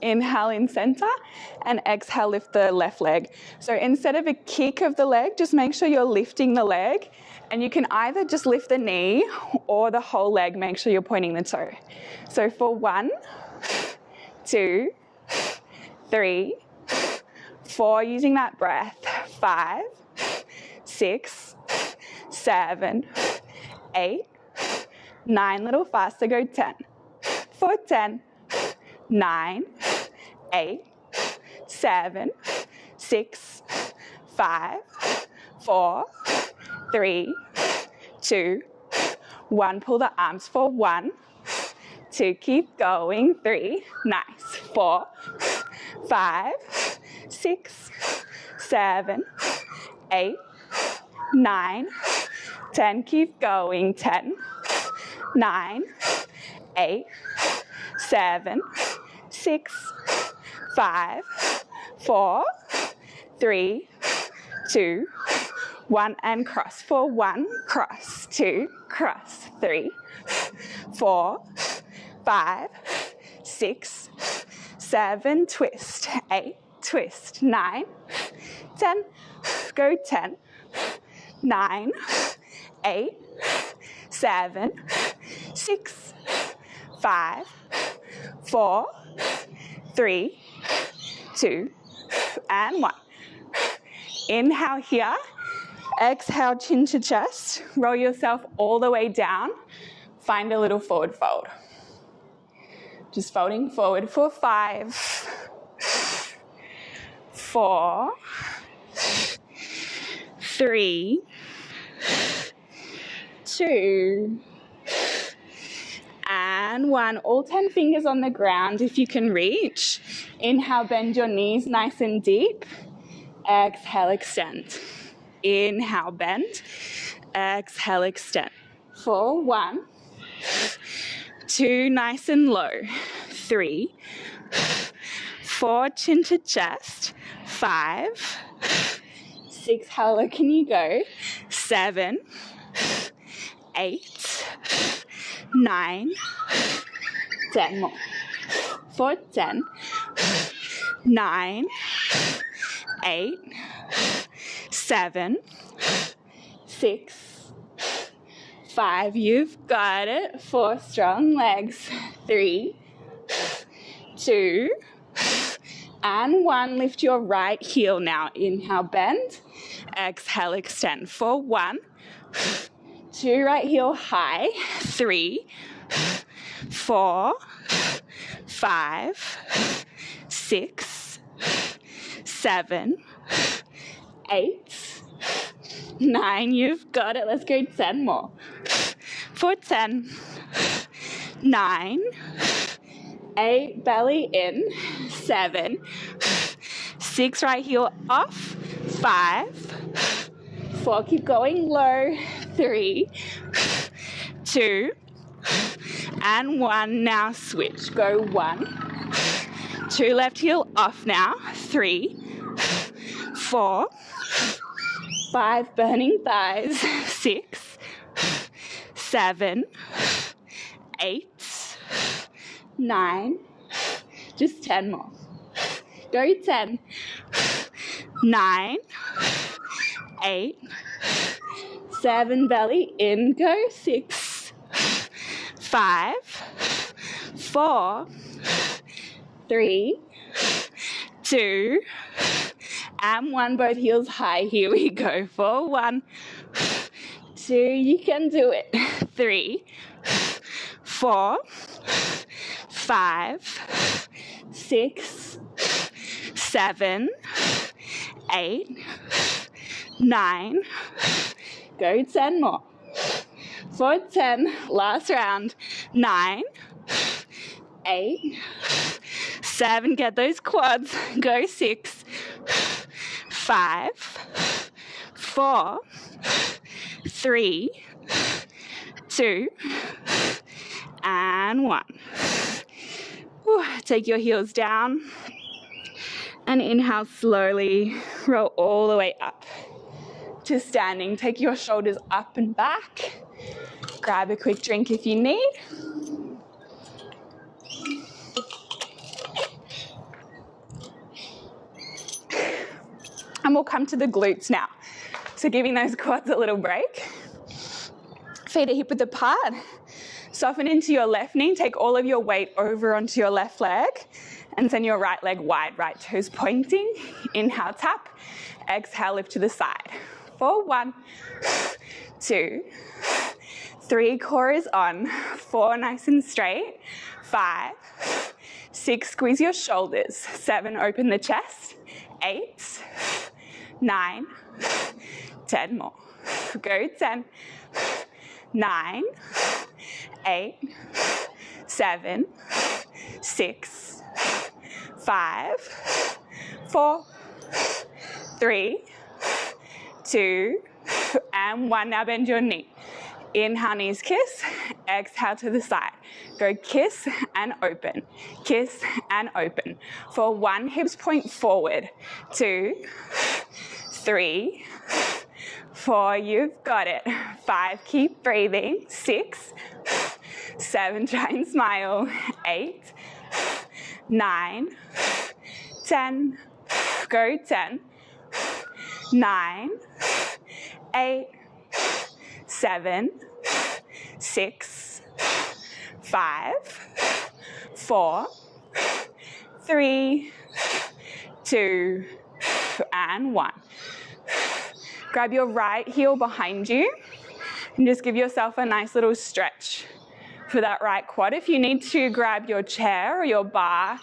Inhale in center, and exhale, lift the left leg. So instead of a kick of the leg, just make sure you're lifting the leg, and you can either just lift the knee or the whole leg, make sure you're pointing the toe. So for 1, 2, 3, 4, using that breath, 5, 6, 7, 8, 9, little faster, go 10. For 10, 9, 8, 7, 6, 5, 4, 3, 2, 1. Pull the arms for 1, 2, keep going, 3, nice, 4, 5, 6, 7, 8, 9, 10, keep going, 10, 9, 8, 7, 6, 5, 4, 3, 2, 1, and cross for 1, cross, 2, cross, 3, 4, 5, 6, 7, twist, 8, twist, 9, 10, go 10, 9, 8, 7, 6, 5, 4, 3, 2, and 1. Inhale here, exhale, chin to chest, roll yourself all the way down, find a little forward fold. Just folding forward for 5, 4, 3, 2, and 1. All 10 fingers on the ground if you can reach. Inhale, bend your knees nice and deep. Exhale, extend. Inhale, bend. Exhale, extend. For 1, 2, nice and low. 3, 4, chin to chest. 5, 6, how low can you go? 7, 8, 9, 10 more. For 10, 9, 8, 7, 6, 5, you've got it. 4, strong legs. 3, 2, and 1. Lift your right heel now. Inhale, bend. Exhale, extend. For 1, 2, right heel high. 3, 4, 5, 6, 7, 8, 9. You've got it. Let's go 10 more. For 10, 9, 8, belly in. 7, 6, right heel off. 5, 4, keep going low. 3, 2, and 1. Now switch. Go 1, 2, left heel off now. 3, 4, 5, burning thighs. 6, 7, 8, 9, just 10 more. Go 10, 9, 8, 7, belly in. Go 6, 5, 4, 3, 2, and 1. Both heels high. Here we go. For 1, 2, you can do it. 3, 4, 5, 6, 7, 8, 9. Go 10 more. For 10, last round. 9, 8, 7, get those quads. Go 6, 5, 4, 3, 2, and 1. Whew. Take your heels down and inhale slowly, roll all the way up to standing. Take your shoulders up and back. Grab a quick drink if you need. And we'll come to the glutes now. So giving those quads a little break. Feet are hip width apart. Soften into your left knee. Take all of your weight over onto your left leg. And send your right leg wide, right toes pointing. Inhale, tap. Exhale, lift to the side. 4, 1, 2, 3, core is on. 4, nice and straight. 5, 6, squeeze your shoulders. 7, open the chest. 8, 9, 10 more. Go 10, 9, 8, 7, 6, 5, 4, 3, 2, and 1. Now bend your knee. Inhale, knees kiss. Exhale to the side. Go kiss and open. Kiss and open. For 1, hips point forward. 2, 3, 4, you've got it. 5, keep breathing. 6, 7, try and smile. 8, 9, 10, go 10, 9, 8, 7, 6, 5, 4, 3, 2, and 1. Grab your right heel behind you and just give yourself a nice little stretch for that right quad. If you need to grab your chair or your bar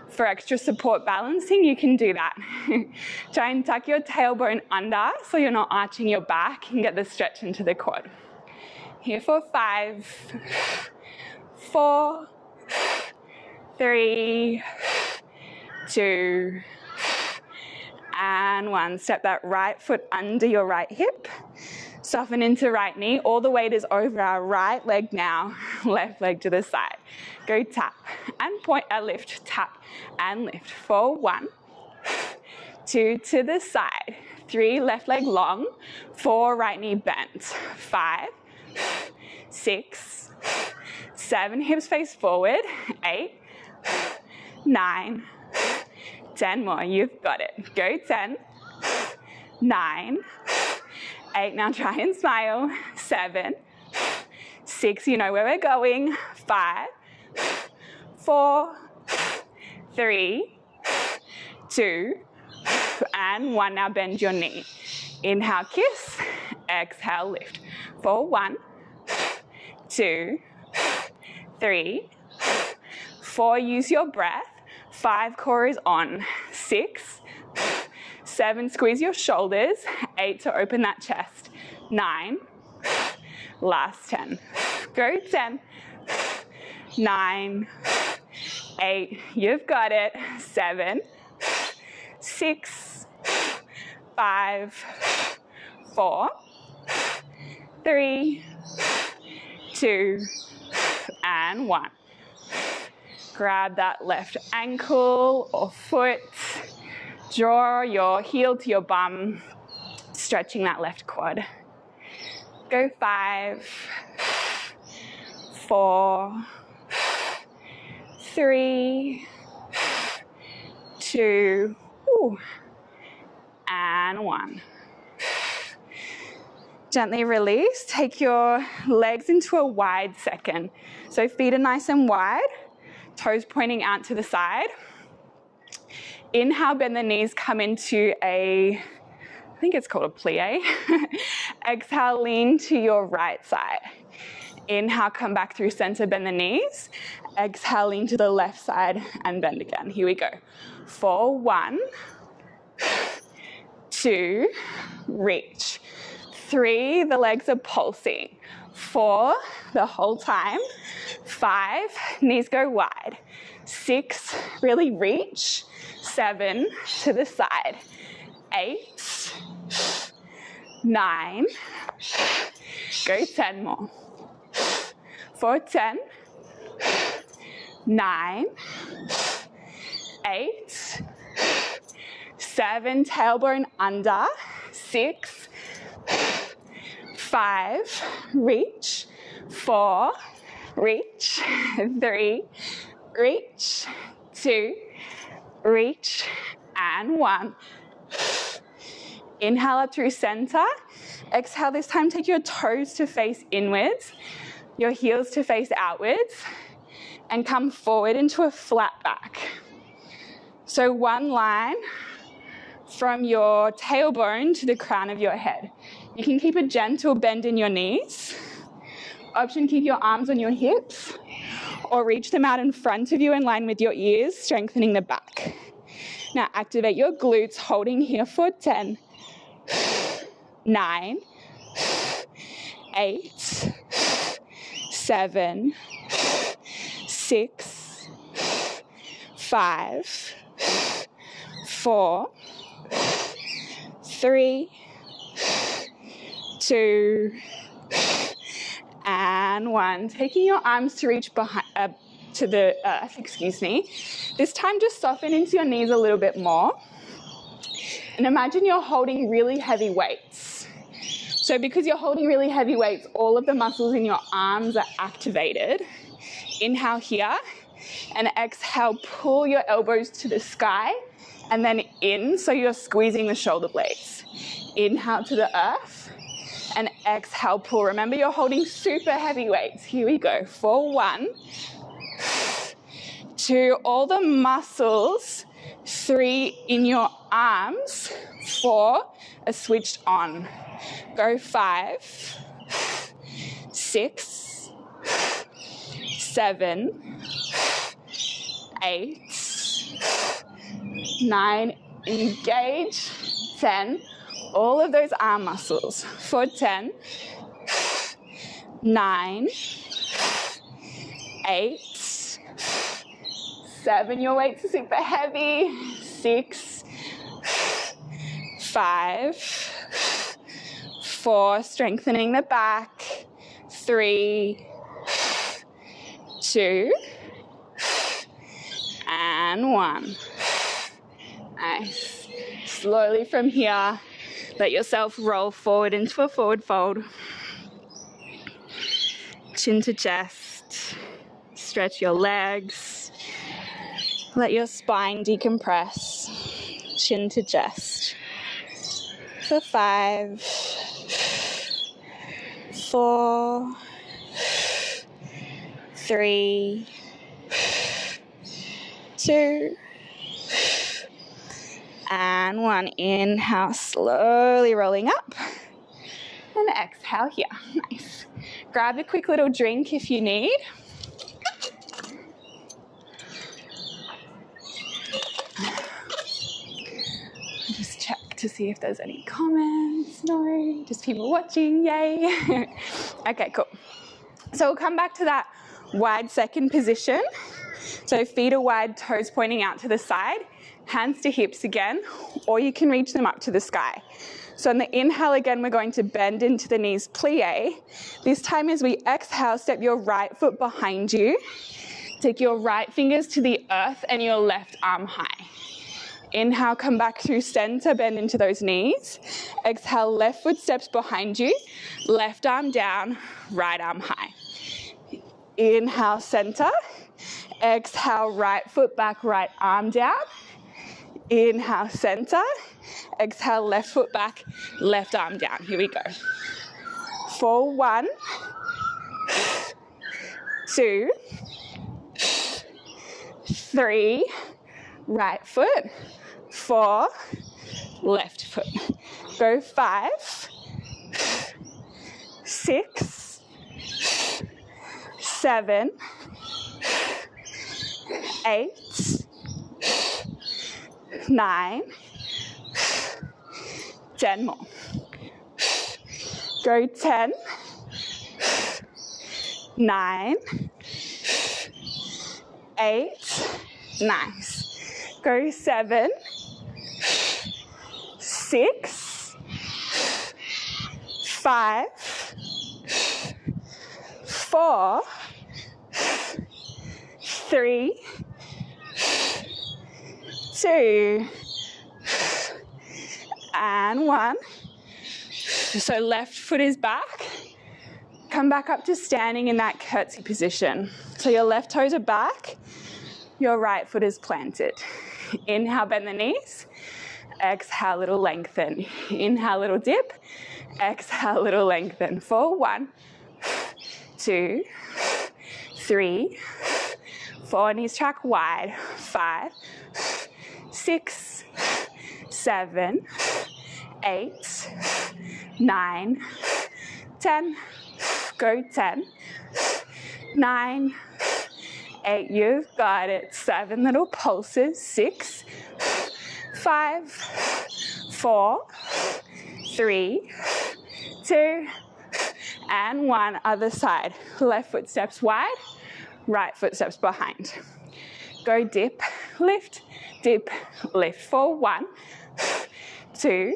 for extra support balancing, you can do that. Try and tuck your tailbone under so you're not arching your back and get the stretch into the quad. Here for 5, 4, 3, 2, and 1. Step that right foot under your right hip. Soften into right knee. All the weight is over our right leg now. Left leg to the side. Go tap and point, lift, tap and lift. 4, 1, 2 to the side. 3, left leg long. 4, right knee bent. 5, 6, 7, hips face forward. 8, 9, 10 more. You've got it. Go 10, 9, 8, now try and smile. 7, 6, you know where we're going. 5, 4, 3, 2, and 1. Now bend your knee. Inhale, kiss. Exhale, lift. 4, 1, 2, 3, 4, use your breath. 5, core is on. 6, 7, squeeze your shoulders. 8, to open that chest. 9, last 10. Go 10, 9, 8, you've got it. 7, 6, 5, 4, 3, 2, and 1. Grab that left ankle or foot. Draw your heel to your bum, stretching that left quad. Go 5, 4, 3, 2, and 1. Gently release. Take your legs into a wide second. So feet are nice and wide, toes pointing out to the side. Inhale, bend the knees, come into I think it's called a plie. Exhale, lean to your right side. Inhale, come back through center, bend the knees. Exhale, lean to the left side and bend again. Here we go. 4, 1, 2, reach. 3, the legs are pulsing. 4, the whole time. 5, knees go wide. 6, really reach. 7, to the side. 8, 9, go 10 more. 4, 10, 9, 8, 7, tailbone under. 6, 5, reach. 4, reach. 3, reach. 2, reach, and 1. Inhale up through center. Exhale, this time take your toes to face inwards, your heels to face outwards, and come forward into a flat back. So one line from your tailbone to the crown of your head. You can keep a gentle bend in your knees. Option, keep your arms on your hips, or reach them out in front of you in line with your ears, strengthening the back. Now activate your glutes, holding here for 10, 9, 8, 7, 6, 5, 4, 3, 2, and 1. Taking your arms to reach behind, to the earth, excuse me. This time just soften into your knees a little bit more. And imagine you're holding really heavy weights. So because you're holding really heavy weights, all of the muscles in your arms are activated. Inhale here, and exhale, pull your elbows to the sky, and then in, so you're squeezing the shoulder blades. Inhale to the earth, and exhale, pull. Remember, you're holding super heavy weights. Here we go. For 1, 2, all the muscles, 3 in your arms, 4 are switched on. Go 5, 6, 7, 8, 9, engage, 10, all of those arm muscles. For 10, 9, 8, 7, your weights are super heavy, 6, 5, 4, strengthening the back, 3, 2, and 1. Nice. Slowly from here, let yourself roll forward into a forward fold. Chin to chest. Stretch your legs. Let your spine decompress. Chin to chest. For 5, 4, 3, 2, and 1. Inhale, slowly rolling up, and exhale here. Nice. Grab a quick little drink if you need. Just check to see if there's any comments. No, just people watching. Yay. Okay, cool. So we'll come back to that wide second position. So feet are wide, toes pointing out to the side, hands to hips again, or you can reach them up to the sky. So on the inhale again, we're going to bend into the knees, plie. This time as we exhale, step your right foot behind you. Take your right fingers to the earth and your left arm high. Inhale, come back through center, bend into those knees. Exhale, left foot steps behind you, left arm down, right arm high. Inhale, center. Exhale, right foot back, right arm down. Inhale, center. Exhale, left foot back, left arm down. Here we go. For 1, 2, 3, right foot. 4, left foot. Go 5, 6, 7, 8, 9, 10 more. Go 10, 9, 8, nice. Go 7, 6, 5, 4, 3, 2, and 1. So left foot is back. Come back up to standing in that curtsy position. So your left toes are back, your right foot is planted. Inhale, bend the knees. Exhale, little lengthen. Inhale, little dip. Exhale, little lengthen. 4, 1, 2, 3, 4, knees track wide. 5, 6, 7, 8, 9, 10. Go 10, 9, 8, you've got it. 7 little pulses. 6, 5, 4, 3, 2, and 1. Other side. Left foot steps wide, right foot steps behind. Go dip, lift, dip, lift. 4, 1, 2,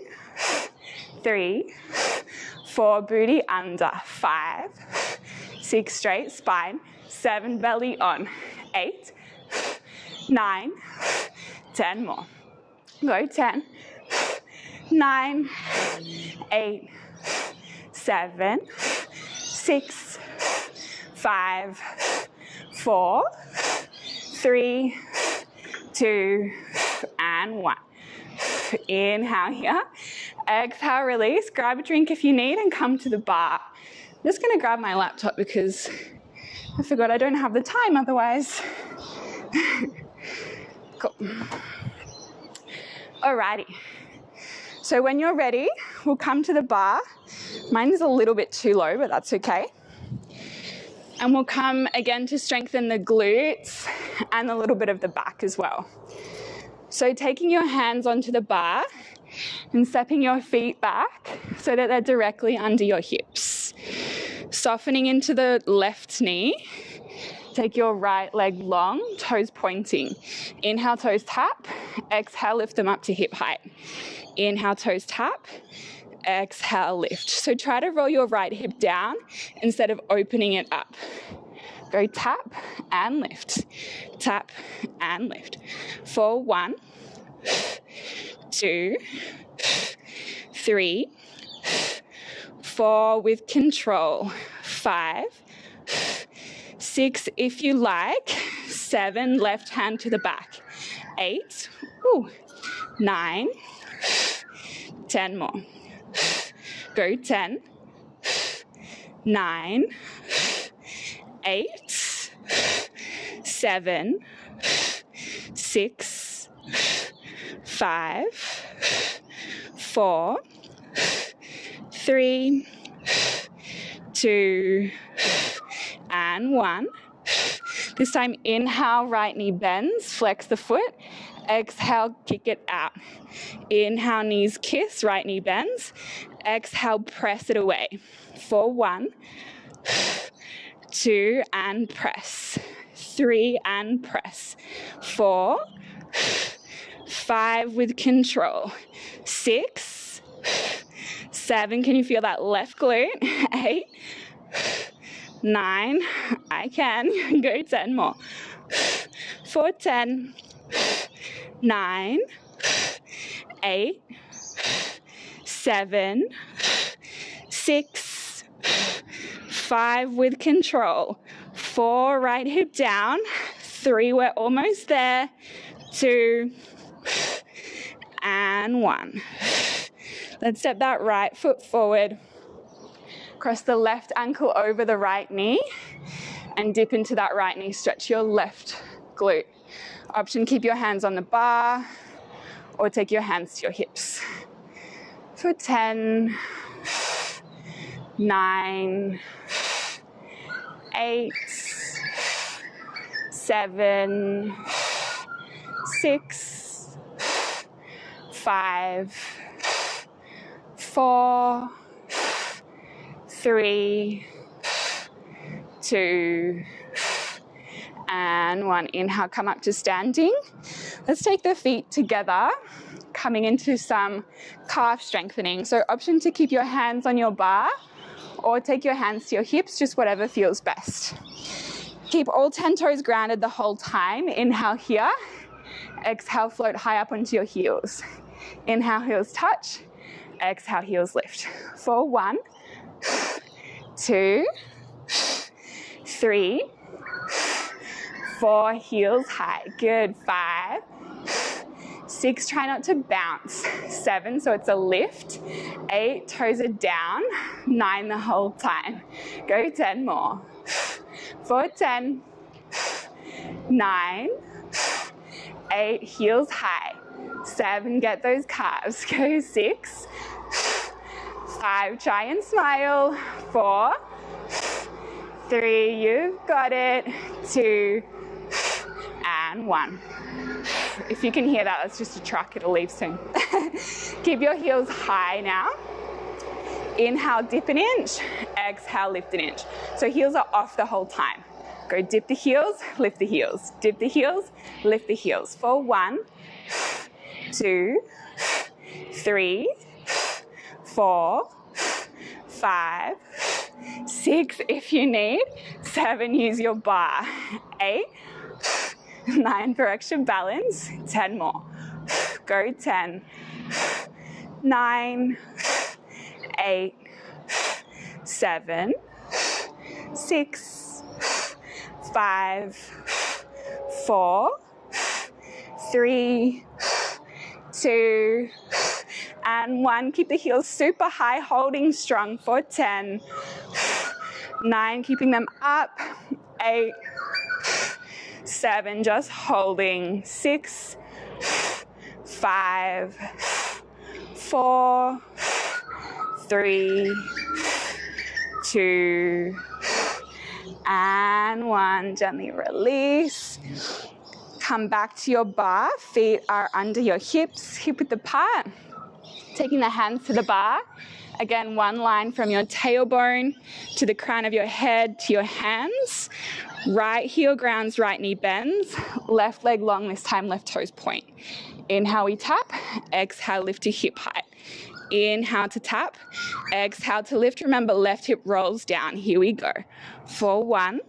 3, 4, booty under. 5, 6, straight spine. 7, belly on. 8, 9, 10 more. Go 10, 9, 8, 7, 6, 5, 4, 3, 2, and 1. Inhale here. Exhale, release. Grab a drink if you need and come to the bar. I'm just going to grab my laptop because I forgot I don't have the time otherwise. Cool. Alrighty. So when you're ready, we'll come to the bar. Mine is a little bit too low, but that's okay. And we'll come again to strengthen the glutes and a little bit of the back as well. So taking your hands onto the bar and stepping your feet back so that they're directly under your hips. Softening into the left knee. Take your right leg long, toes pointing. Inhale, toes tap. Exhale, lift them up to hip height. Inhale, toes tap. Exhale, lift. So try to roll your right hip down instead of opening it up. Go tap and lift. Tap and lift. 4, 1, 2, 3, 4 with control. 5, 6 if you like. 7, left hand to the back. 8, 9, 10 more. Go 10, 9, 8, 7, 6, 5, 4, 3, 2, and 1. This time, inhale, right knee bends, flex the foot. Exhale, kick it out. Inhale, knees kiss, right knee bends. Exhale, press it away. 4, 1, 2, and press. 3, and press. 4, 5 with control. 6, 7, can you feel that left glute? 8, 9, I can. Go 10 more. 4, 10, 9, 8, 7, 6, 5 with control. 4, right hip down. 3, we're almost there. 2, and 1. Let's step that right foot forward. Cross the left ankle over the right knee and dip into that right knee. Stretch your left glute. Option, keep your hands on the bar or take your hands to your hips. For 10, 9, 8, 7, 6, 5, 4, 3, 2, and 1. Inhale, come up to standing. Let's take the feet together, coming into some calf strengthening. So option to keep your hands on your bar or take your hands to your hips, just whatever feels best. Keep all 10 toes grounded the whole time. Inhale here. Exhale, float high up onto your heels. Inhale, heels touch. Exhale, heels lift. 4, 1, 2, 3, 4, heels high. Good. 5, 6, try not to bounce. 7, so it's a lift. 8, toes are down. 9 the whole time. Go 10 more. For 10. 9. 8, heels high. 7, get those calves. Go 6. 5, try and smile. 4. 3, you've got it. 2. And 1. If you can hear that, that's just a truck, it'll leave soon. Keep your heels high now. Inhale, dip an inch. Exhale, lift an inch. So heels are off the whole time. Go dip the heels, lift the heels. Dip the heels, lift the heels. For 1, 2, 3, 4, 5, 6 if you need. 7, use your bar. 8, 9 for extra balance. 10 more. Go 10, 9, 8, 7, 6, 5, 4, 3, 2, and 1. Keep the heels super high, holding strong for 10, 9, keeping them up. 8, 7, just holding. 6, 5, 4, 3, 2, and 1. Gently release. Come back to your bar. Feet are under your hips, hip width apart. Taking the hands to the bar. Again, one line from your tailbone to the crown of your head to your hands. Right heel grounds, right knee bends. Left leg long, this time left toes point. Inhale, we tap. Exhale, lift to hip height. Inhale to tap. Exhale to lift. Remember, left hip rolls down. Here we go. For 1,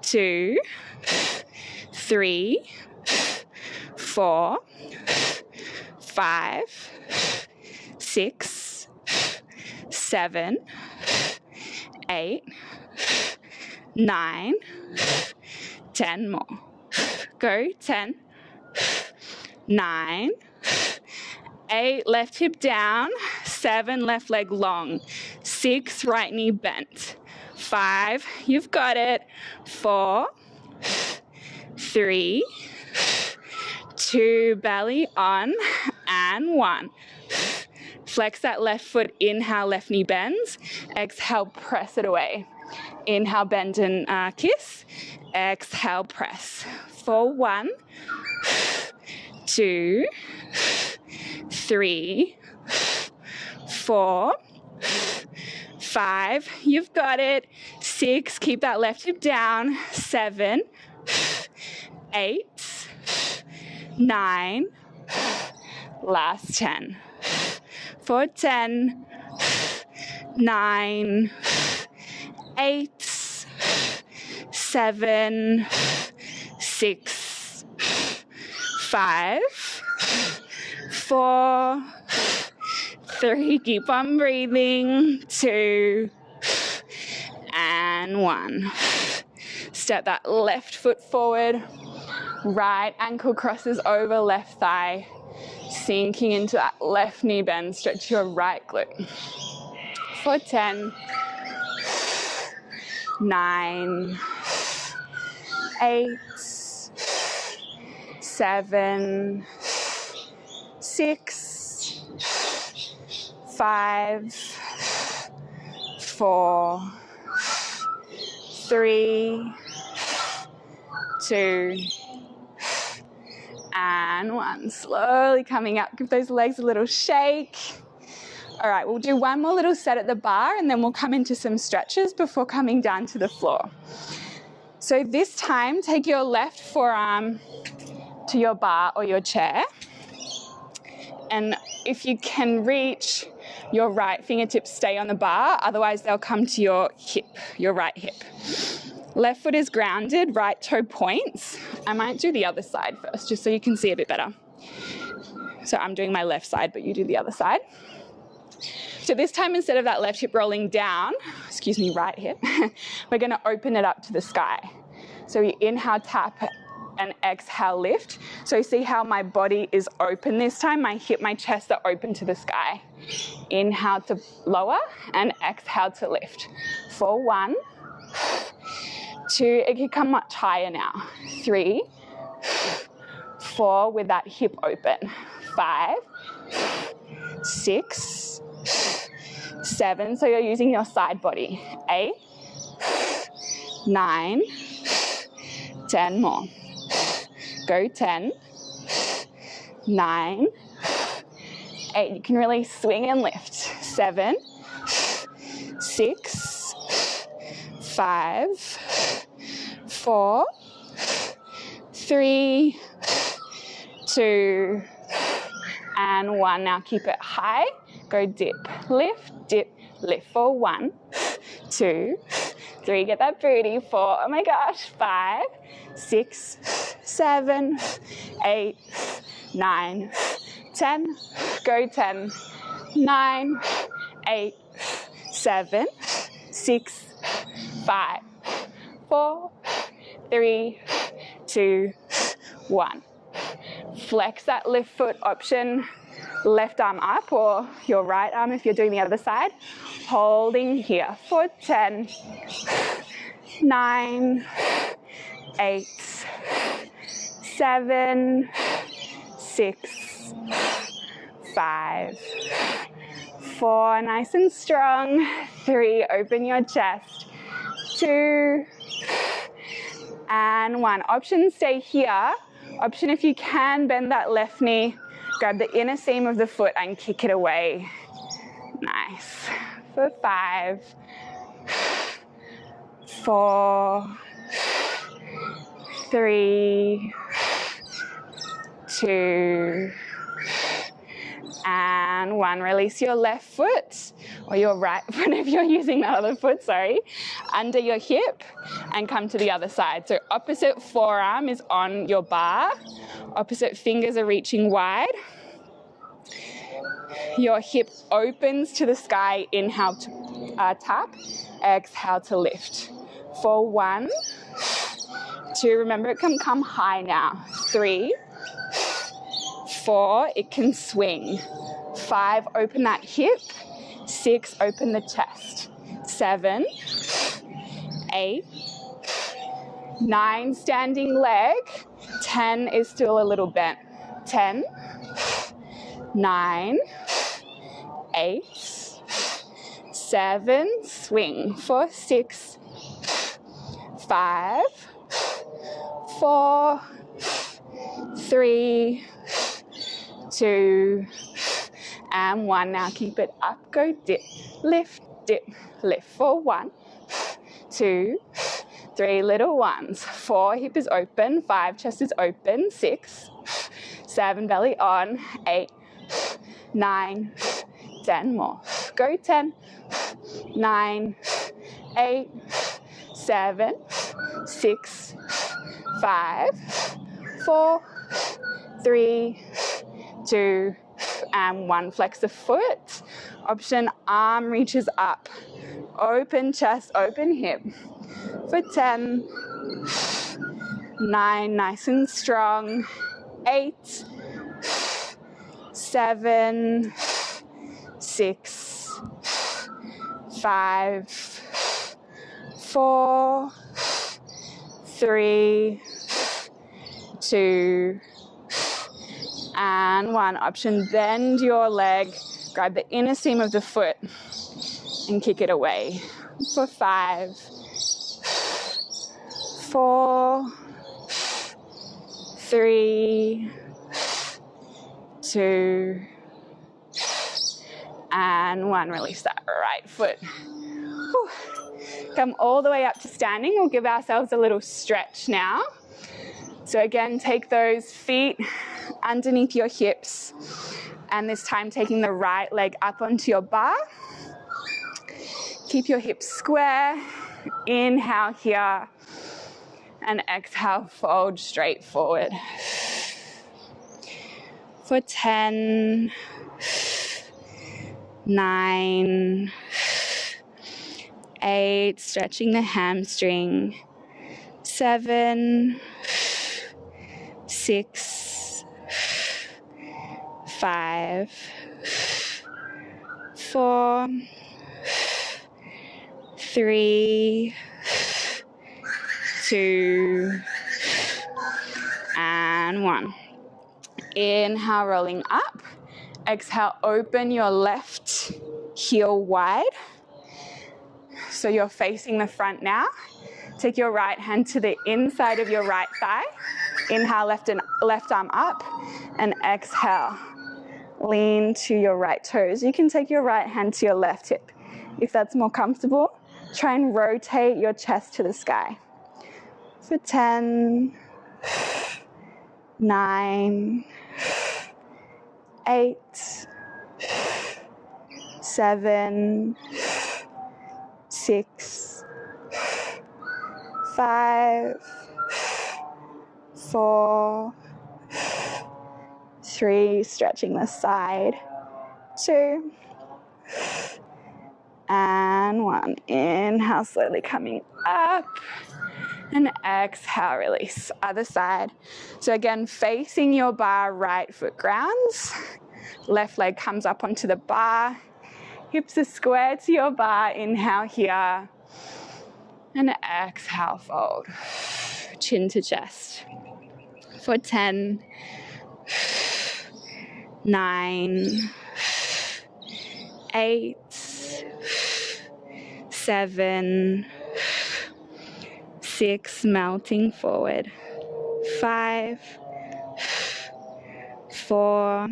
2, 3, 4, 5, 6, 7, 8, 9, 10 more. Go 10, 9, 8, left hip down. 7, left leg long. 6, right knee bent. 5, you've got it. 4, 3, 2, belly on, and 1. Flex that left foot. Inhale, left knee bends. Exhale, press it away. Inhale, bend and kiss. Exhale, press. For 1, 2, 3, 4, 5. You've got it. 6, keep that left hip down. 7, 8, 9, last 10. For 10, 9, 8, 7, 6, 5, 4, 3, keep on breathing, 2, and 1. Step that left foot forward, right ankle crosses over left thigh, sinking into that left knee bend, stretch your right glute. For 10, 9, 8, 7, 6, 5, 4, 3, 2, and 1. Slowly coming up. Give those legs a little shake. All right, we'll do one more little set at the bar and then we'll come into some stretches before coming down to the floor. So this time, take your left forearm to your bar or your chair. And if you can reach, your right fingertips stay on the bar, otherwise they'll come to your hip, your right hip. Left foot is grounded, right toe points. I might do the other side first, just so you can see a bit better. So I'm doing my left side, but you do the other side. So this time, instead of that left hip rolling down, right hip, we're gonna open it up to the sky. So we inhale, tap, and exhale, lift. So see how my body is open this time? My hip, my chest are open to the sky. Inhale to lower and exhale to lift. For 1, 2, it can come much higher now. 3, 4 with that hip open. 5, 6, 7, so you're using your side body. 8, 9, 10 more. Go 10, 9, 8. You can really swing and lift. 7, 6, 5, 4, 3, 2, and 1. Now keep it high. Go dip, lift, lift for 1, 2, 3. Get that booty. 4, oh my gosh, 5, 6, 7, 8, 9, 10. Go 10, 9, 8, 7, 6, 5, 4, 3, 2, 1. Flex that left foot option, left arm up, or your right arm if you're doing the other side. Holding here for 10, 9, 8, 7, 6, 5, 4, nice and strong. 3, open your chest. 2, and 1. Option, stay here. Option, if you can, bend that left knee, grab the inner seam of the foot and kick it away. Nice. For 5, 4, 3, 2, and 1. Release your left foot, or your right foot if you're using that other foot, sorry, under your hip and come to the other side. So opposite forearm is on your bar, opposite fingers are reaching wide. Your hip opens to the sky, inhale to tap, exhale to lift. For 1, 2, remember it can come high now. 3, 4, it can swing. 5, open that hip. 6, open the chest. 7, 8, 9, standing leg. 10 is still a little bent. 10, 9, 8, 7, swing. For 6, 5, 4, 3, 2, and 1. Now keep it up. Go dip, lift, lift. For 1, 2, 3, little ones. 4, hip is open. 5, chest is open. 6, 7, belly on. 8, 9, 10 more. Go 10, 9, 8, 7, 6, 5, 4, 3, 2, and 1. Flex the foot. Option, arm reaches up. Open chest, open hip. For 10, 9, nice and strong. 8, 7, 6, 5, 4, 3, 2, and 1. Option, bend your leg, grab the inner seam of the foot and kick it away. For 5, 4, 3, 2, and 1. Release that right foot. Whew. Come all the way up to standing. We'll give ourselves a little stretch now. So again, take those feet underneath your hips, and this time taking the right leg up onto your bar. Keep your hips square. Inhale here, and exhale, fold straight forward. For 10, 9, 8, stretching the hamstring. 7, 6, 5, 4, 3, 2, and 1. Inhale, rolling up. Exhale, open your left heel wide. So you're facing the front now. Take your right hand to the inside of your right thigh. Inhale, left arm up, and exhale, lean to your right toes. You can take your right hand to your left hip. If that's more comfortable, try and rotate your chest to the sky. For 10, 9, 8, 7, 6, 5, 4, 3, stretching the side, 2, and 1. Inhale, slowly coming up, and exhale, release. Other side. So again, facing your bar, right foot grounds, left leg comes up onto the bar, hips are square to your bar. Inhale here, and exhale, fold. Chin to chest. For 10, 9, 8, 7, 6, melting forward. 5, 4,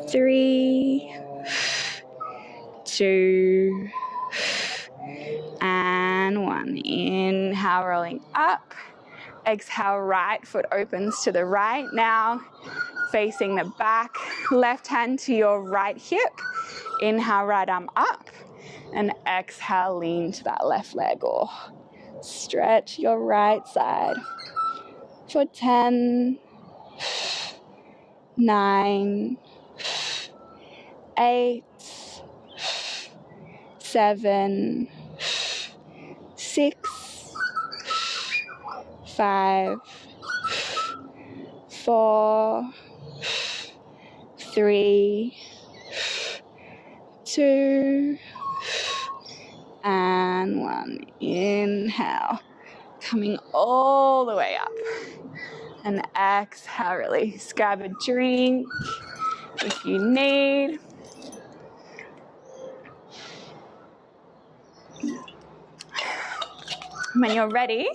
3, 2, and 1. Inhale, rolling up. Exhale, right foot opens to the right now, facing the back. Left hand to your right hip. Inhale, right arm up, and exhale, lean to that left leg or stretch your right side. For 10, 9, 8, 7, 6, 5, 4, 3, 2, and 1. Inhale, coming all the way up, and exhale, release. Grab a drink if you need. When you're ready,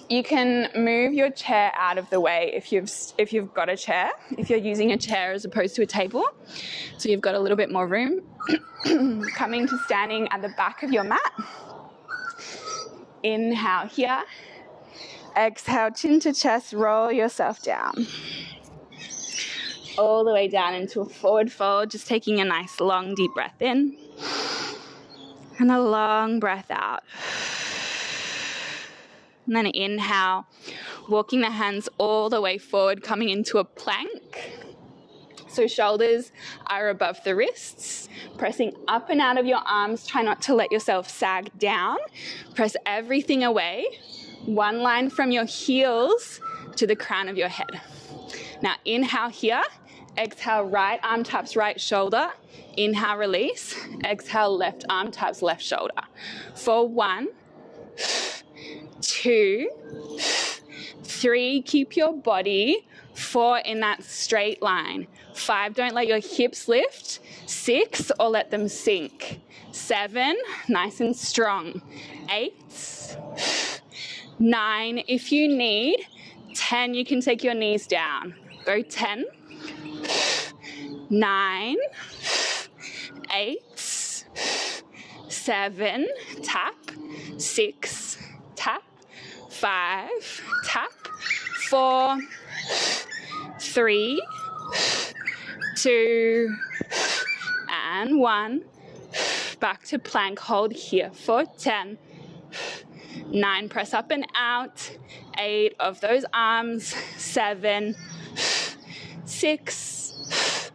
you can move your chair out of the way if you've got a chair, if you're using a chair as opposed to a table, so you've got a little bit more room. Coming to standing at the back of your mat. Inhale here. Exhale, chin to chest, roll yourself down. All the way down into a forward fold, just taking a nice long deep breath in and a long breath out. And then inhale, walking the hands all the way forward, coming into a plank. So shoulders are above the wrists, pressing up and out of your arms. Try not to let yourself sag down. Press everything away. One line from your heels to the crown of your head. Now inhale here. Exhale, right arm taps right shoulder. Inhale, release. Exhale, left arm taps left shoulder. For 1, 2, 3, keep your body. 4, in that straight line. 5, don't let your hips lift. 6, or let them sink. 7, nice and strong. 8, 9, if you need. 10, you can take your knees down. Go 10, 9, 8, 7, tap. 6, tap. 5, tap. 4, 3, 2, and 1. Back to plank. Hold here for 10, 9, press up and out. 8 of those arms. 7, 6,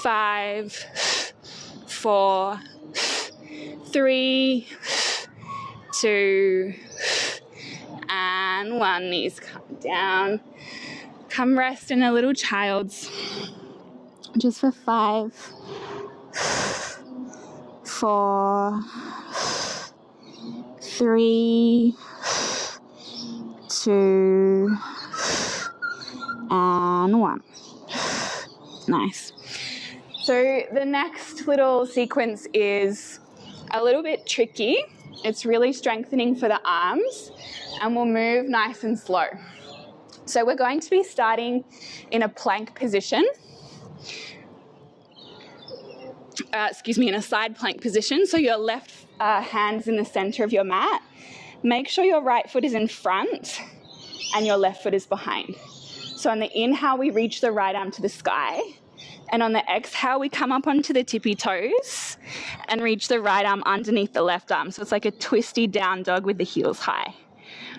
5, 4, 3, 2, and and 1. Knees come down. Come rest in a little child's. Just for 5, 4, 3, 2, and 1. Nice. So the next little sequence is a little bit tricky. It's really strengthening for the arms, and we'll move nice and slow. So we're going to be starting in a plank position. In a side plank position. So your left hand's in the center of your mat. Make sure your right foot is in front and your left foot is behind. So on the inhale, we reach the right arm to the sky. And on the exhale, we come up onto the tippy toes and reach the right arm underneath the left arm. So it's like a twisty down dog with the heels high.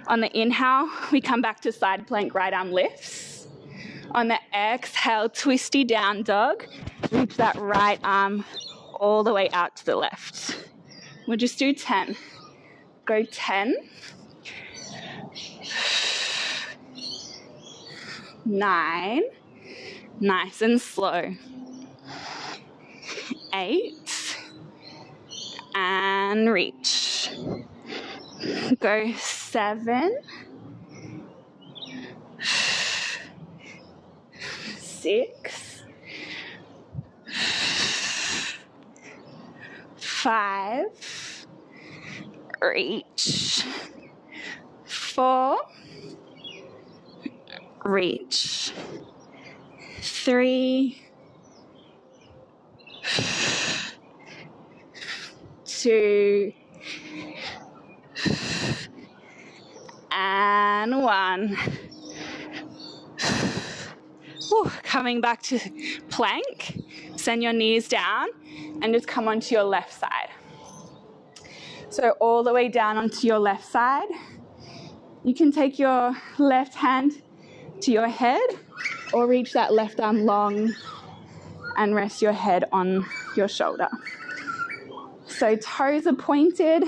On the inhale, we come back to side plank, right arm lifts. On the exhale, twisty down dog, reach that right arm all the way out to the left. We'll just do 10. Go 10. 9. Nice and slow. 8. And reach. Go 7. 6. 5. Reach. 4. Reach. 3. 2. And 1. Whew. Coming back to plank. Send your knees down and just come onto your left side. So all the way down onto your left side. You can take your left hand to your head or reach that left arm long and rest your head on your shoulder. So toes are pointed.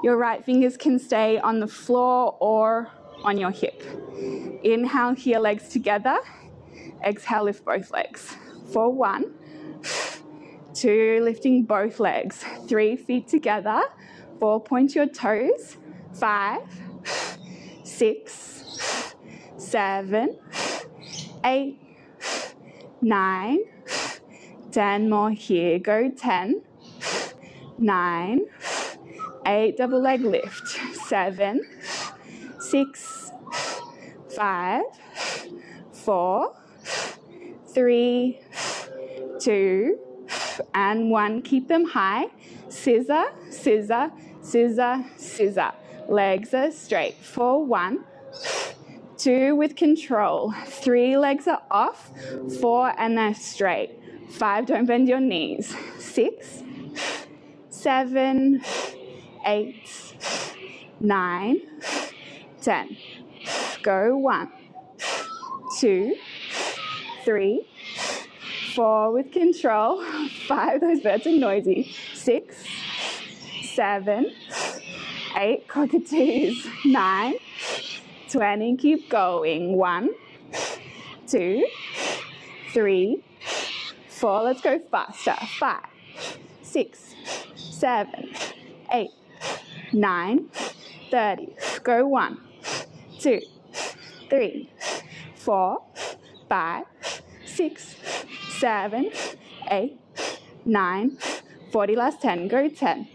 Your right fingers can stay on the floor or on your hip. Inhale, heel legs together. Exhale, lift both legs. For 1, 2, lifting both legs. 3, feet together. 4, point your toes. 5, 6, 7, 8, 9, 10 more here. Go 10, 9, 8, double leg lift. 7, 6, 5, 4, 3, 2, and 1. Keep them high. Scissor, scissor, scissor, scissor. Legs are straight. For 1, 2 with control. 3 legs are off. 4 and they're straight. 5, don't bend your knees. 6, 7, 8, 9, 10. Go 1, 2, 3, 4 with control. 5, those birds are noisy. 6, 7, 8, cockatoos. 9, 20, keep going. 1, 2, 3, 4, let's go faster. 5, 6, 7, 8, 9, 30. Go 1, 2, 3, 4, 5, 6, 7, 8, 9, 40. Last 10. Go 10,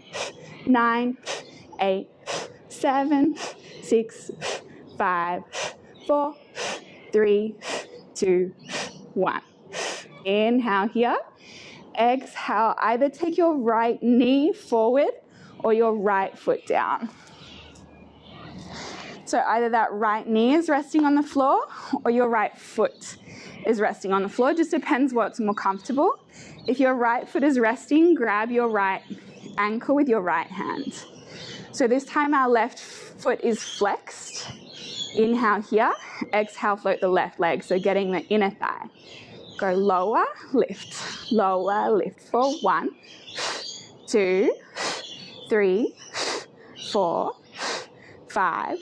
9, 8, 7, 6, 5, 4, 3, 2, 1. Inhale here. Exhale. Either take your right knee forward or your right foot down. So either that right knee is resting on the floor or your right foot is resting on the floor. Just depends what's more comfortable. If your right foot is resting, grab your right ankle with your right hand. So this time our left foot is flexed. Inhale here. Exhale, float the left leg. So getting the inner thigh. Go lower, lift. Lower, lift. For 1, 2, 3, 4, 5,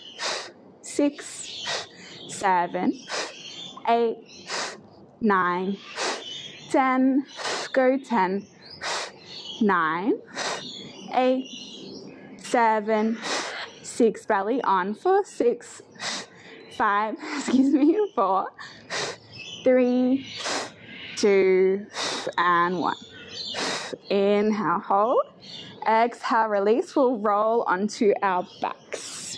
6, 7, 8, 9, 10. Go 10, 9, 8, 7, 6. Belly on for 6, 5, 4, 3, 2, and 1. Inhale, hold. Exhale, release. We'll roll onto our backs.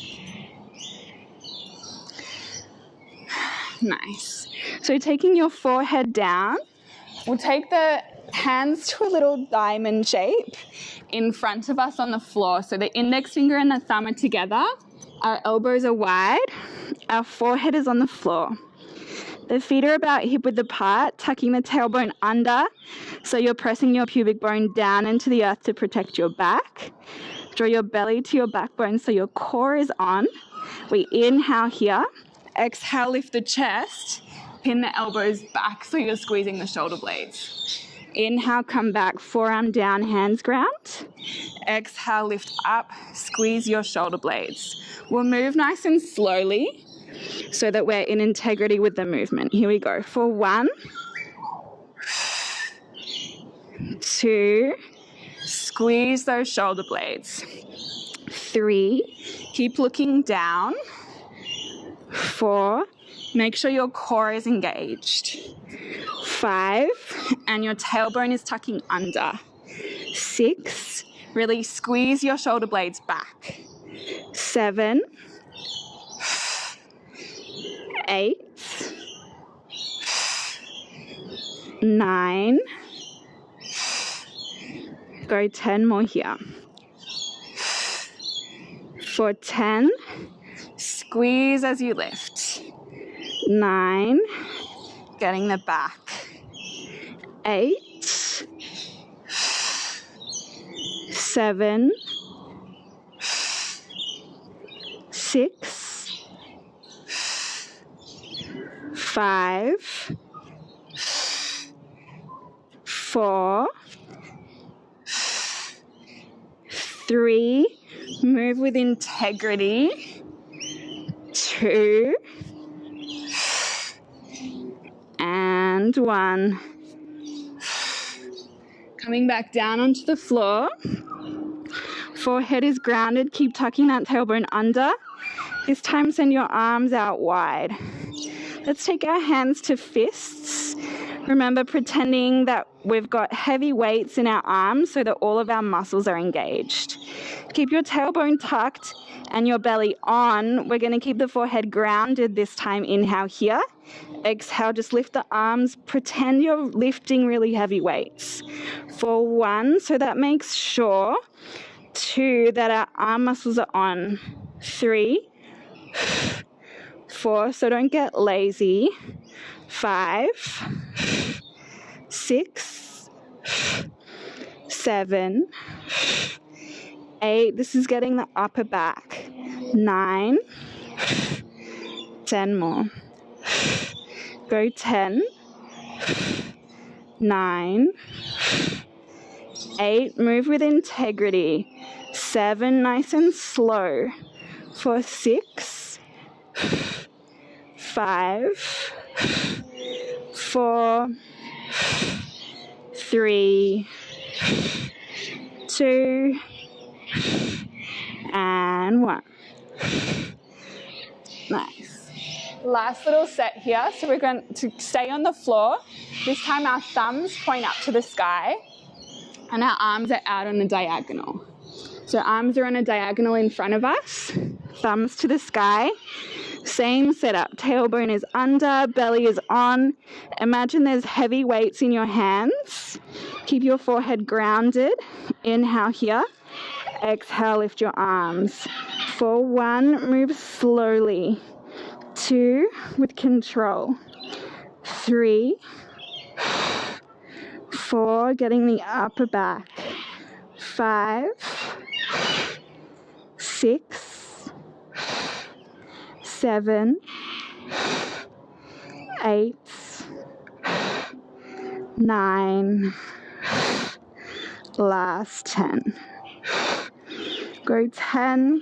Nice. So taking your forehead down, we'll take the hands to a little diamond shape in front of us on the floor. So the index finger and the thumb are together. Our elbows are wide. Our forehead is on the floor. The feet are about hip-width apart, tucking the tailbone under. So you're pressing your pubic bone down into the earth to protect your back. Draw your belly to your backbone so your core is on. We inhale here. Exhale, lift the chest. Pin the elbows back so you're squeezing the shoulder blades. Inhale, come back, forearm down, hands ground. Exhale, lift up, squeeze your shoulder blades. We'll move nice and slowly so that we're in integrity with the movement. Here we go. For 1, 2, squeeze those shoulder blades. 3, keep looking down. 4, make sure your core is engaged. 5, and your tailbone is tucking under. 6, really squeeze your shoulder blades back. 7, 8, 9, go 10 more here. For 10, squeeze as you lift. 9, getting the back. 8, 7, 6, 5, 4, 3, move with integrity. 2, and 1. Coming back down onto the floor. Forehead is grounded. Keep tucking that tailbone under. This time send your arms out wide. Let's take our hands to fists. Remember, pretending that we've got heavy weights in our arms so that all of our muscles are engaged. Keep your tailbone tucked and your belly on. We're going to keep the forehead grounded this time. Inhale here. Exhale, just lift the arms. Pretend you're lifting really heavy weights. For 1, so that makes sure. 2, that our arm muscles are on. 3, 4, so don't get lazy. 5, 6, 7, 8, this is getting the upper back. 9, 10 more. Go 10, 9, 8, move with integrity. 7, nice and slow. For 6, 5, 4, 3, 2, and 1. Nice. Last little set here. So we're going to stay on the floor. This time our thumbs point up to the sky and our arms are out on a diagonal. So arms are on a diagonal in front of us, thumbs to the sky. Same setup. Tailbone is under, belly is on. Imagine there's heavy weights in your hands. Keep your forehead grounded. Inhale here. Exhale, lift your arms. For 1, move slowly. 2, with control. 3, 4, getting the upper back. 5, 6, 7, 8, 9, last 10. Go 10,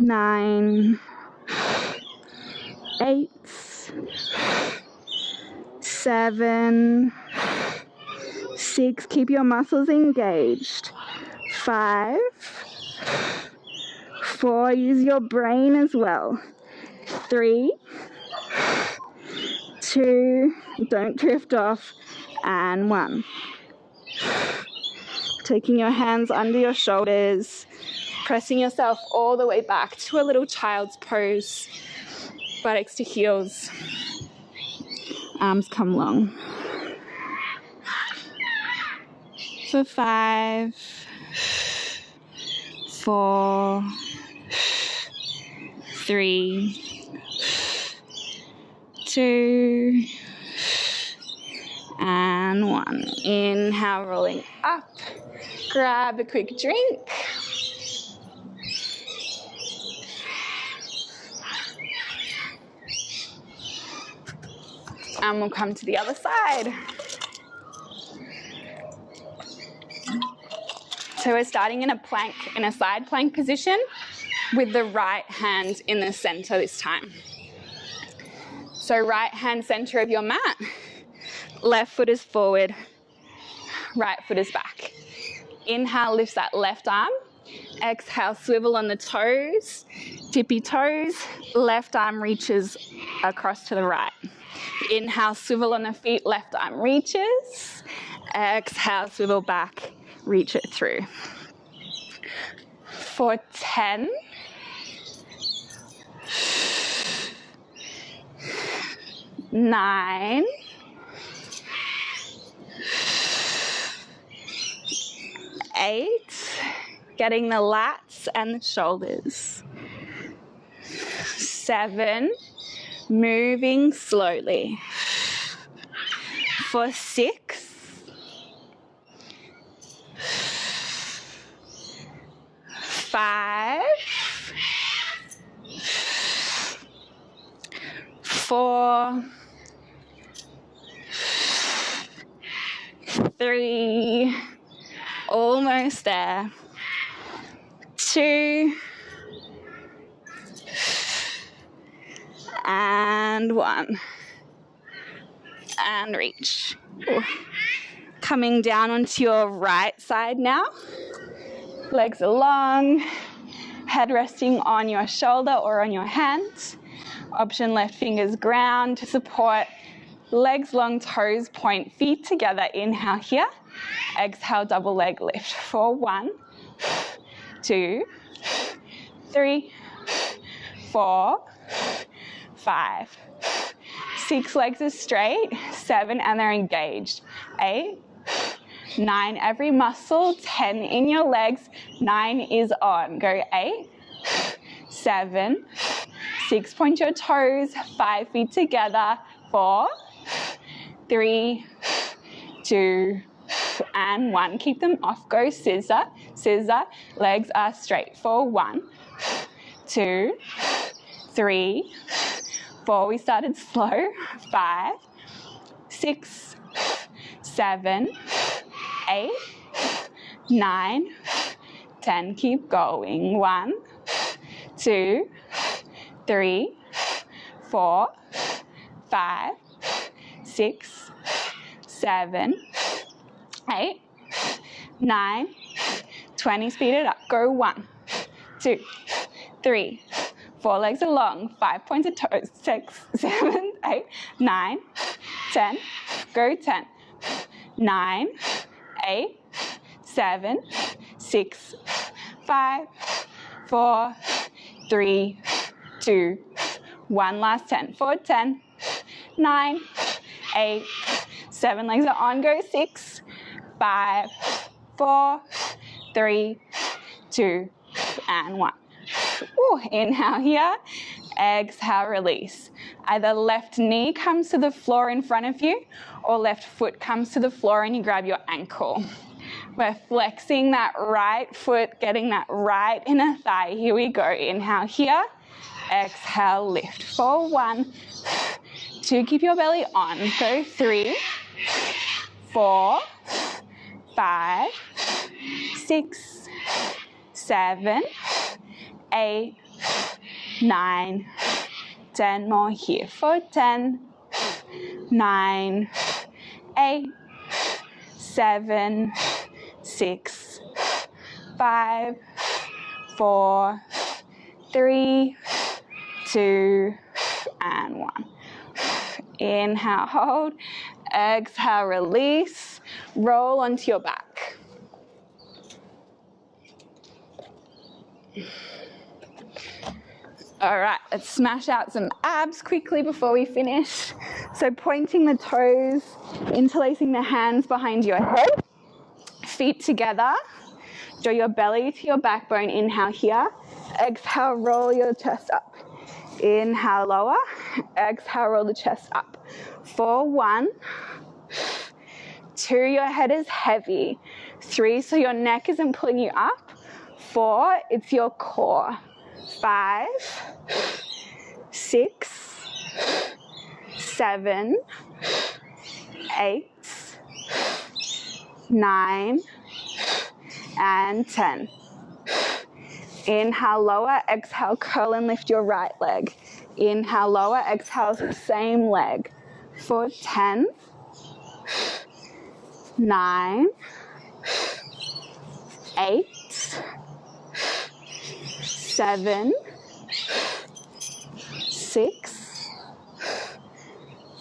9, 8, 7, 6, keep your muscles engaged. 5, 4, use your brain as well. 3, 2, don't drift off, and 1. Taking your hands under your shoulders, pressing yourself all the way back to a little child's pose. Buttocks to heels, arms come long. For 5, 4, 3, 2, and 1. Inhale, rolling up. Grab a quick drink. And we'll come to the other side. So we're starting in a plank, in a side plank position with the right hand in the center this time. So right hand center of your mat, left foot is forward, right foot is back. Inhale, lifts that left arm. Exhale, swivel on the toes, tippy toes, left arm reaches across to the right. Inhale, swivel on the feet, left arm reaches. Exhale, swivel back, reach it through. For 10. 9. 8. Getting the lats and the shoulders. 7. Moving slowly. For 6. 5. 4. 3. Almost there. 2. And 1. And reach. Ooh. Coming down onto your right side now. Legs are long. Head resting on your shoulder or on your hands. Option left fingers ground to support. Legs long, toes point, feet together. Inhale here. Exhale, double leg lift. For 1, 2, 3, 4, 5, 6. Legs are straight. 7, and they're engaged. 8, 9. Every muscle. 10 in your legs. 9 is on. Go 8, 7, 6. Point your toes. 5 feet together. 4, 3, 2, and 1. Keep them off. Go scissor, scissor. Legs are straight. For 1, 2, 3, 4. We started slow. 5, 6, 7, 8, 9, 10. Keep going. 1, 2, 3, 4, 5, 6, 7, 8, 9, 20. Speed it up. Go 1, 2, 3, 4. Legs are long. 5 pointed toes. 6, 7, 8, 9, 10. Go 10. 9, 8, 7, 6, 5, 4, 3, 2, 1. Last 10. Forward 10. 9, 8, 7. Legs are on. Go 6, 5, 4, 3, 2, and 1. Ooh, inhale here. Exhale, release. Either left knee comes to the floor in front of you, or left foot comes to the floor and you grab your ankle. We're flexing that right foot, getting that right inner thigh. Here we go. Inhale here. Exhale, lift. For 1, 2. Keep your belly on. Go 3, 4, 5, 6, 7, 8, 9, 10 more here for 10, 9, 8, 7, 6, 5, 4, 3, 2, and 1. Inhale, hold. Exhale, release. Roll onto your back. All right, let's smash out some abs quickly before we finish. So pointing the toes, interlacing the hands behind your head, feet together. Draw your belly to your backbone. Inhale here. Exhale, roll your chest up. Inhale, lower. Exhale, roll the chest up. 4, 1. 2, your head is heavy. 3, so your neck isn't pulling you up. 4, it's your core. 5, 6, 7, 8, 9, and 10. Inhale, lower. Exhale, curl and lift your right leg. Inhale, lower. Exhale, same leg. For 10, 9, 8, 7, 6,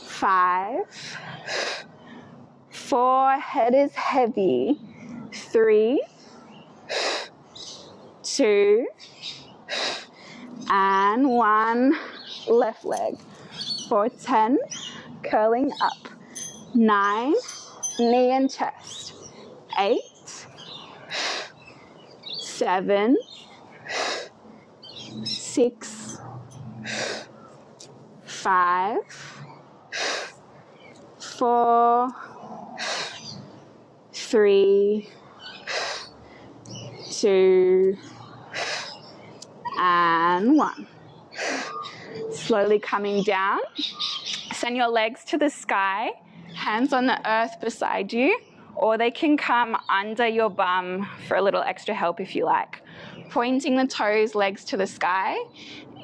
5, 4, head is heavy. 3, 2, and 1, left leg. For 10, curling up. 9, knee and chest. 8, 7, 6, 5, 4, 3, 2, and 1. Slowly coming down. Send your legs to the sky, hands on the earth beside you, or they can come under your bum for a little extra help if you like. Pointing the toes, legs to the sky.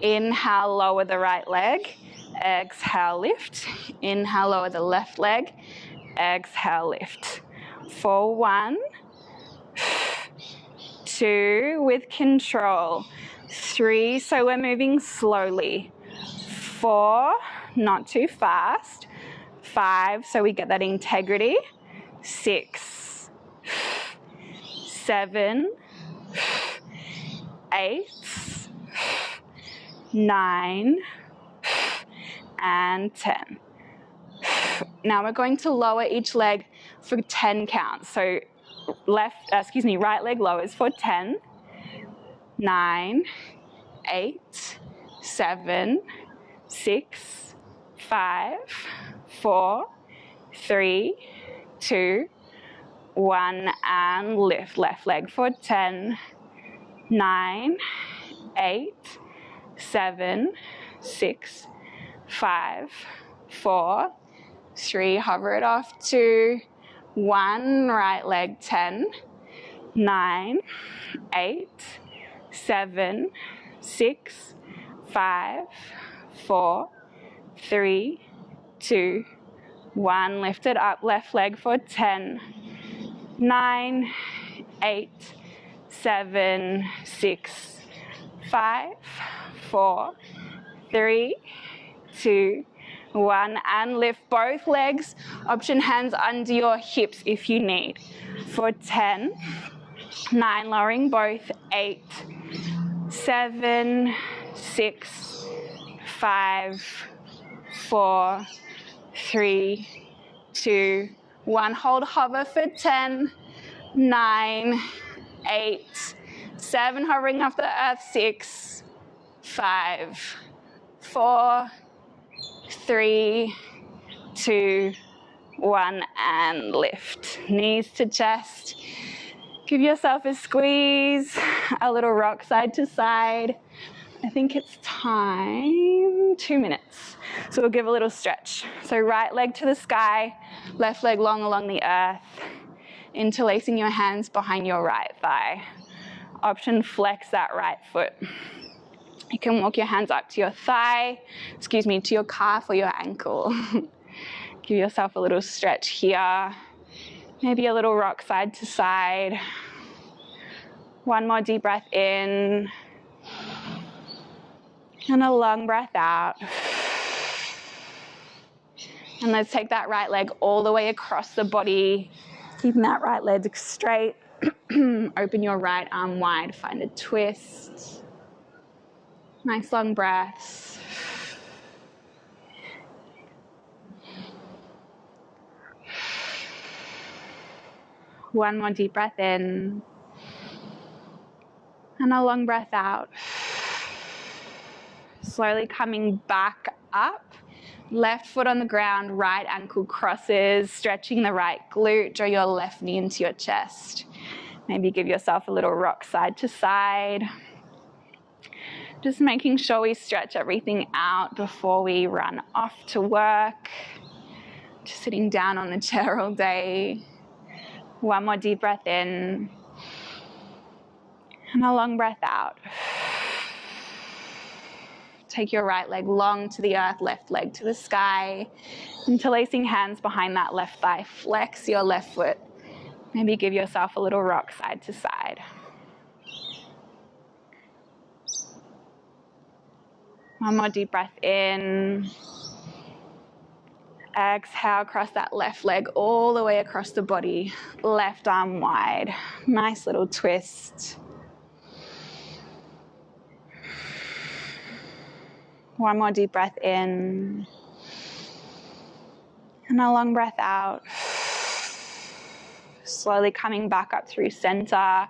Inhale, lower the right leg. Exhale, lift. Inhale, lower the left leg. Exhale, lift. 4, 1, 2, with control. 3, so we're moving slowly. 4, not too fast. 5, so we get that integrity. 6, 7, 8, 9, and 10. Now we're going to lower each leg for 10 counts. So right leg lowers for 10, 9, 8, 7, 6, 5, 4, 3, 2, 1, and lift. Left leg for 10, 9, 8, 7, 6, 5, 4, 3, hover it off, 2, 1, right leg 10, 9, 8, 7, 6, 5, 4, 3, 2, 1, lift it up, left leg for 10, 9, 8, 7, 6, 5, 4, 3, 2, 1, and lift both legs. Option hands under your hips if you need. For 10, 9, lowering both, 8, 7, 6, 5, 4, 3, 2, 1. Hold, hover for 10, 9, 8, 7, hovering off the earth, 6, 5, 4, 3, 2, 1, and lift. Knees to chest. Give yourself a squeeze, a little rock side to side. I think it's time, 2 minutes. So we'll give a little stretch. So right leg to the sky, left leg long along the earth, interlacing your hands behind your right thigh. Option, flex that right foot. You can walk your hands up to your thigh, to your calf or your ankle. Give yourself a little stretch here. Maybe a little rock side to side. One more deep breath in. And a long breath out. And let's take that right leg all the way across the body. Keeping that right leg straight. Open your right arm wide. Find a twist. Nice long breaths. One more deep breath in. And a long breath out. Slowly coming back up. Left foot on the ground, right ankle crosses, stretching the right glute. Draw your left knee into your chest. Maybe give yourself a little rock side to side. Just making sure we stretch everything out before we run off to work. Just sitting down on the chair all day. One more deep breath in. And a long breath out. Take your right leg long to the earth, left leg to the sky. Interlacing hands behind that left thigh. Flex your left foot. Maybe give yourself a little rock side to side. One more deep breath in. Exhale, cross that left leg all the way across the body. Left arm wide. Nice little twist. One more deep breath in. And a long breath out. Slowly coming back up through center.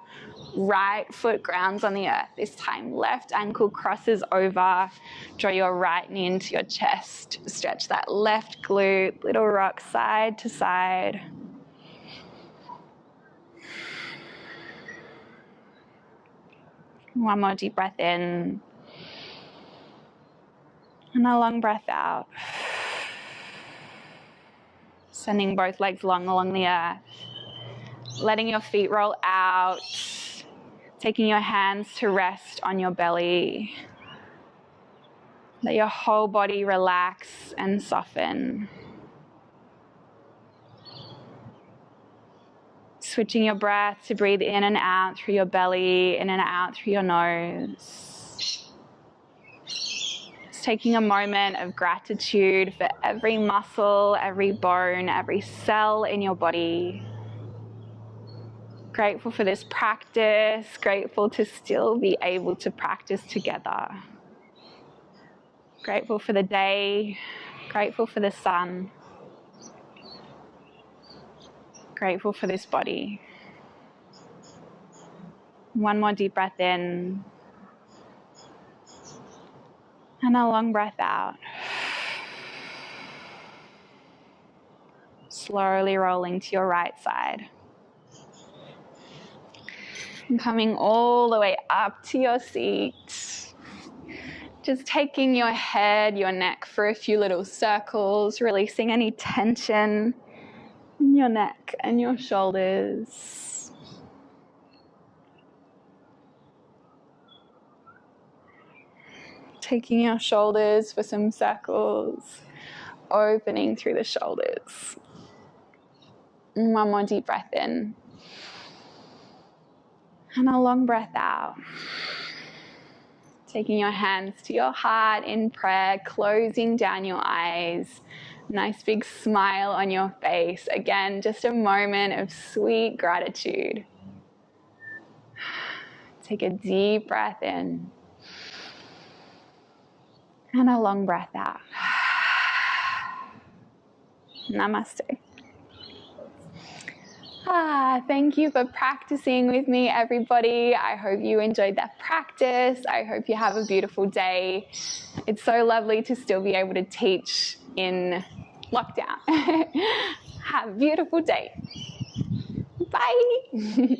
Right foot grounds on the earth. This time left ankle crosses over. Draw your right knee into your chest. Stretch that left glute. Little rock side to side. One more deep breath in. And a long breath out. Sending both legs long along the earth. Letting your feet roll out. Taking your hands to rest on your belly. Let your whole body relax and soften. Switching your breath to breathe in and out through your belly, in and out through your nose. Taking a moment of gratitude for every muscle, every bone, every cell in your body. Grateful for this practice, grateful to still be able to practice together. Grateful for the day, grateful for the sun. Grateful for this body. One more deep breath in. And a long breath out. Slowly rolling to your right side. And coming all the way up to your seat. Just taking your head, your neck for a few little circles, releasing any tension in your neck and your shoulders. Taking your shoulders for some circles, opening through the shoulders. And one more deep breath in. And a long breath out. Taking your hands to your heart in prayer, closing down your eyes. Nice big smile on your face. Again, just a moment of sweet gratitude. Take a deep breath in. And a long breath out. Namaste. Thank you for practicing with me, everybody. I hope you enjoyed that practice. I hope you have a beautiful day. It's so lovely to still be able to teach in lockdown. Have a beautiful day. Bye.